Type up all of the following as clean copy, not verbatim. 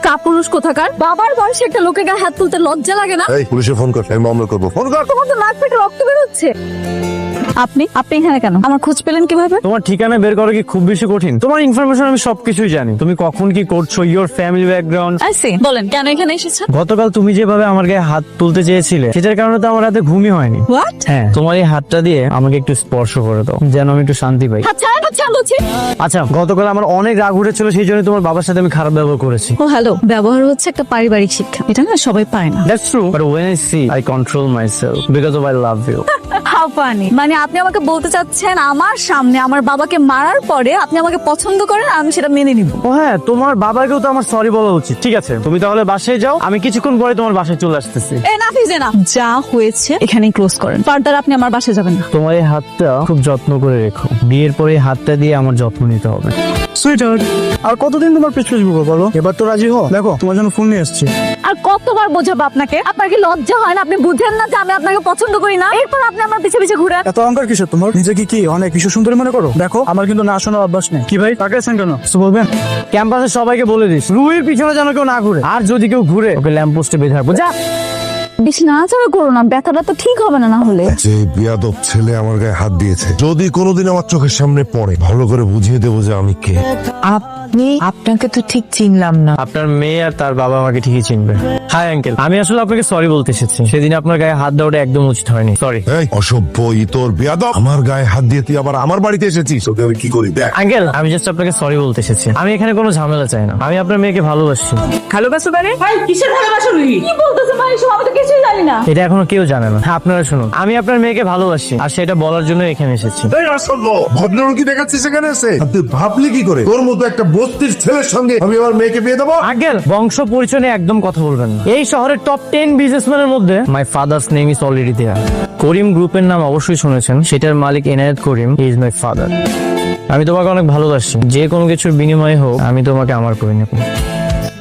কাপুরুষ কোথাকার, বাবার বয়সে একটা লোকের গায়ে হাত তুলতে লজ্জা লাগে না? এই পুলিশে ফোন কর, আমি মামলা করবো। ফোন কর। তোমার তো নাক পেটে রক্ত বের হচ্ছে। আপনি এখানে কেন? আমার খোঁজ পেলেন কিভাবে? তোমার ঠিকানা বের করা কি খুব বেশি কঠিন? তোমার ইনফরমেশন আমি সবকিছুই জানি। তুমি কখন কি করছো, ইওর ফ্যামিলি ব্যাকগ্রাউন্ড। বলেন কেন এখানে এসেছেন? গতকাল তুমি যেভাবে আমার গায়ে হাত তুলতে চেয়েছিলে, সেটার কারণে তো আমার রাতে ঘুমই হয়নি। হোয়াট? হ্যাঁ, তোমার এই হাতটা দিয়ে আমাকে একটু স্পর্শ করে দাও, যেন আমি একটু শান্তি পাই। আচ্ছা বলছি। আচ্ছা, গতকাল আমার অনেক রাগ উঠেছিল, সেই জন্য তোমার বাবার সাথে আমি খারাপ ব্যবহার করেছি। ও হ্যালো, ব্যবহার হচ্ছে একটা পারিবারিক শিক্ষা, এটা না সবাই পায় না। That's true, but when I see, I control myself because of I love you. How funny. মানে আপনি আমাকে বলতে চাচ্ছেন আমার সামনে আমার বাবাকে মারার পরে আপনি আমাকে পছন্দ করেন, আমি সেটা মেনে নিব? ও হ্যাঁ, তোমার বাবাকেও তো আমার সরি বলা উচিত। ঠিক আছে, তুমি তাহলে বাসায় যাও, আমি কিছুক্ষণ পরে তোমার বাসায় চলে আসতেছি। যা হয়েছে এখানেই ক্লোজ করেন, ফার্দার আপনি আমার বাসায় যাবেন না। তোমার এই হাতটা খুব যত্ন করে রেখো, বিয়ের পরে এই হাতটা দিয়ে আমার যত্ন নিতে হবে। সুইটার, আর কতদিন তোমার পিছু ঘুরবো বলো? এবার তো রাজি হও। দেখো তোমার জন্য ফোন নিয়ে এসেছি। আর কতবার বোঝাবো আপনাকে? আপনার কি লজ্জা হয় না? আপনি বুঝেন না যে আমি আপনাকে পছন্দ করি না, এরপর আপনি আমার পিছে পিছে ঘুরেন। এত অহংকার কিসের তোমার? নিজেকে কি অনেক বিশ্ব সুন্দরী মনে করো? দেখো আমার কিন্তু না শোনার অভ্যাস নেই। কি ভাই তাকাইছেন কেন? কিছু বলবেন? ক্যাম্পাসে সবাইকে বলে দিস রুহির পিছনে যেন কেউ না ঘুরে, আর যদি কেউ ঘুরে ওকে ল্যাম্প পোস্টে বেঁধে রাখবো। যা। বেশি নাড়াচাড়া করো না, ব্যথাটা তো ঠিক হবে না। না হলে যে বিয়াদব ছেলে আমার গায়ে হাত দিয়েছে, যদি কোনোদিন আমার চোখের সামনে পড়ে, ভালো করে বুঝিয়ে দেবো যে আমি কে। আপনাকে তো ঠিক চিনলাম না। আপনার মেয়ে আর তার বাবা আমাকে ঠিকই চিনবে। হাই আঙ্কেল, আমি আসলে আপনাকে সরি বলতে এসেছি। সেদিন আপনার গায়ে হাত দেওয়াটা একদম উচিত হয়নি। সরি। এই অসভ্য ইতর বিয়াদব, আমার গায়ে হাত দিয়ে তুই আবার আমার বাড়িতে এসেছিস, তোকে আমি কি করি দেখ। আঙ্কেল, আমি জাস্ট আপনাকে সরি বলতে এসেছি। আমি এখানে কোনো ঝামেলা চাই না। আমি আপনার মেয়েকে ভালোবাসি। ভালোবাসো মানে? ভাই কিসের ভালোবাসা? কি বলতেছে ভাই? এসব আমি তো কিছুই জানি না। এটা এখনো কেউ জানে না। হ্যাঁ, আপনারা শুনুন, আমি আপনার মেয়েকে ভালোবাসি, আর সেটা বলার জন্য এখানে এসেছি। এই অসভ্য ভদ্রলোকী দেখাচ্ছিস সেখানে এসে? আর তুই ভাবলি কি করে তোর মতো একটা বস্তির ছেলের সঙ্গে আমি আমার মেয়েকে বিয়ে দেবো? আঙ্কেল, বংশ পরিচয় নিয়ে একদম কথা বলবেন না। এই শহরের টপ 10 বিজনেসম্যানের মধ্যে my father's name is already there. Karim গ্রুপের নাম অবশ্যই শুনেছেন, সেটার মালিক Enayet Karim, he is my father. আমি তোমাকে অনেক ভালোবাসি, যে কোনো কিছুর বিনিময়ে হোক আমি তোমাকে আমার করে নেব।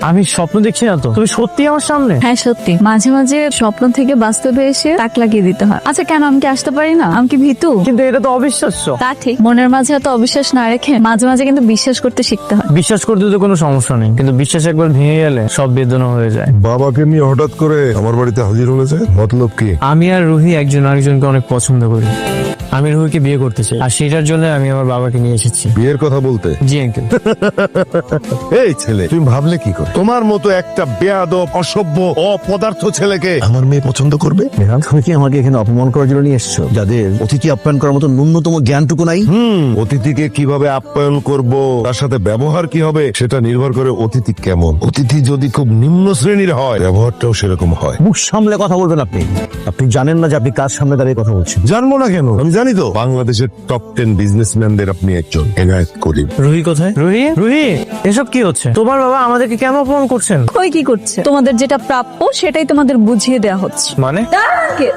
আমি স্বপ্ন দেখছি না তো, তুমি সত্যি আমার সামনে? হ্যাঁ সত্যি, মাঝে মাঝে স্বপ্ন থেকে বাস্তবে এসে তাক লাগিয়ে দিতে হয়। আচ্ছা কেন, আমি কি আসতে পারি না? আমি কি ভীতু? কিন্তু এটা তো অবিশ্বাস্য। তা ঠিক, মনের মাঝে এত অবিশ্বাস না রেখে মাঝে মাঝে কিন্তু বিশ্বাস করতে শিখতে হয়। বিশ্বাস করতে তো কোনো সমস্যা নেই, কিন্তু বিশ্বাস একবার ভেঙে গেলে সব বেদনা হয়ে যায়। বাবাকে নিয়ে হঠাৎ করে আমার বাড়িতে হাজির হয়েছে, মতলব কি? আমি আর রুহি একজন আরেকজনকে অনেক পছন্দ করি। আমি রুহিকে বিয়ে করতে চাই, আর সেটার জন্য আমি আমার বাবাকে নিয়ে এসেছি। বিয়ের কথা বলতে? জি আঙ্কেল। এই ছেলে, তুমি ভাবলে কি করে তোমার মতো একটা বেয়াদব অসভ্য অপদার্থ ছেলেকে আমার মেয়ে পছন্দ করবে? তুমি কি আমাকে এখানে অপমান করার জন্য নিয়ে এসছো, যাদের অতিথি আপ্যায়ন করার মতো ন্যূনতম জ্ঞানটুকু নাই? অতিথিকে কিভাবে আপ্যায়ন করব, তার সাথে ব্যবহার কি হবে, সেটা নির্ভর করে অতিথি কেমন। অতিথি যদি খুব নিম্ন শ্রেণীর হয়, ব্যবহারটাও সেরকম হয়। মুখ সামলে কথা বলবেন আপনি। আপনি জানেন না যে আপনি কার সামনে দাঁড়িয়ে কথা বলছেন? জানবো না কেন, আমি জানি তো। বাংলাদেশের টপ 10 বিজনেসম্যানদের আপনি একজন, এনায়েত করিম। রুহি কোথায়? রুহি, রুহি, এসব কি হচ্ছে? তোমার বাবা আমাদেরকে কেন অপমান করছেন? কই কি করছে? তোমাদের যেটা প্রাপ্য সেটাই তোমাদের বুঝিয়ে দেওয়া হচ্ছে। মানে?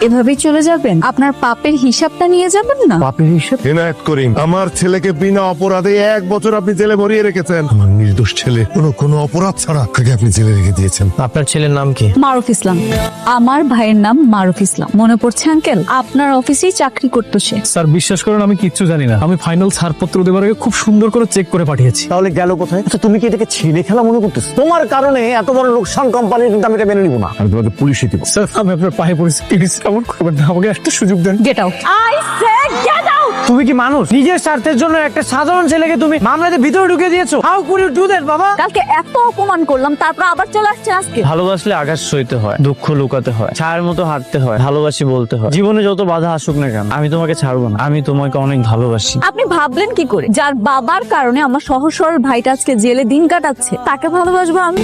এভাবেই চলে যাবেন? আপনার পাপের হিসাবটা নিয়ে যাবেন না? পাপের হিসেব? এনায়েত করিম, আমার ছেলেকে বিনা অপরাধে 1 বছর আপনি জেলে ভরিয়ে রেখেছেন। আমার নির্দোষ ছেলে কোনো অপরাধ ছাড়া তাকে আপনি জেলে রেখে দিয়েছেন। আপনার ছেলের নাম কি? মারুফ ইসলাম। আমার ভাইয়ের নাম মারুফ ইসলাম। মনে পড়ছে আঙ্কেল? আপনার অফিসেই চাকরি করতো সে। স্যার বিশ্বাস করেন আমি কিচ্ছু জানি না। আমি ফাইনাল ছাড়পত্র দেওয়ার আগে খুব সুন্দর করে চেক করে পাঠিয়েছি। তাহলে গেল কোথায়? আচ্ছা তুমি কি এটাকে ছেলে খেলা মনে করতেছো? তোমার কারণে এত বড় লোকসান কোম্পানির, কিন্তু আমি এটা মেনে নিব না। আমি তোমাকে পুলিশে দিব। স্যার আমি আপনার পায়ে পড়েছি, প্লিজ এমন করবেন না, আমাকে একটা সুযোগ দেন। Get out. I say get out. তুমি কি মানুষ? নিজের স্বার্থের জন্য একটা সাধারণ ছেলেকে তুমি মামলাতে ভিতরে ঢুকে দিয়েছো। How could you do that বাবা? কালকে এত অপমান করলাম, তারপর আবার চলে আসছে আজকে। ভালোবাসলে আঘাত সইতে হয়, দুঃখ লুকাতে হয়, ছায়ার মতো হাঁটতে হয়, ভালোবাসি বলতে হয়। জীবনে যত বাধা আসুক না কেন, আমি তোমাকে ছাড়বো না। আমি তোমাকে অনেক ভালোবাসি। আপনি ভাবলেন কি করে যার বাবার কারণে আমার সহজ সরল ভাইটা আজকে জেলে দিন কাটাচ্ছে, তাকে ভালোবাসবো আমি?